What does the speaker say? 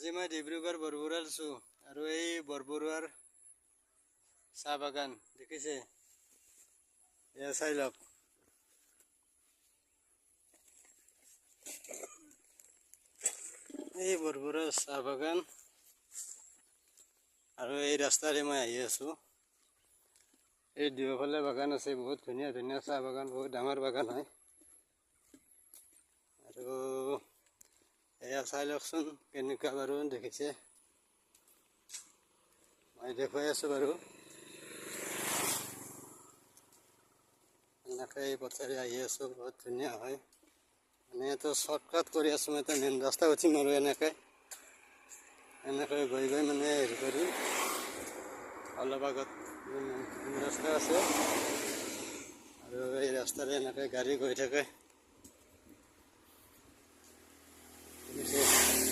আজি মই ডিব্ৰুগড় বৰবৰুৱাত আছোঁ আৰু এই বৰবৰুৱাৰ চাহ বাগান দেখিছে, এয়া চাই লওক। এই বৰবৰুৱাৰ চাহ বাগান আৰু এই ৰাস্তাৰে মই আহি আছোঁ। এই দুয়োফালে বাগান আছে, বহুত ধুনীয়া ধুনীয়া চাহ বাগান, বহুত ডাঙৰ বাগান হয়। আৰু এয়া চাই লওকচোন কেনেকুৱা বাৰু দেখিছে, মই দেখুৱাই আছোঁ বাৰু। এনেকৈ এই পথেৰে আহি আছোঁ, বহুত ধুনীয়া হয়। মানে এইটো শ্বৰ্টকাট কৰি আছোঁ, মই এটা মেইন ৰাস্তা উঠিম আৰু এনেকৈ গৈ গৈ মানে হেৰি কৰিম। অলপ আগত মেইন ৰাস্তা আছে আৰু এই ৰাস্তাৰে এনেকৈ গাড়ী গৈ থাকে।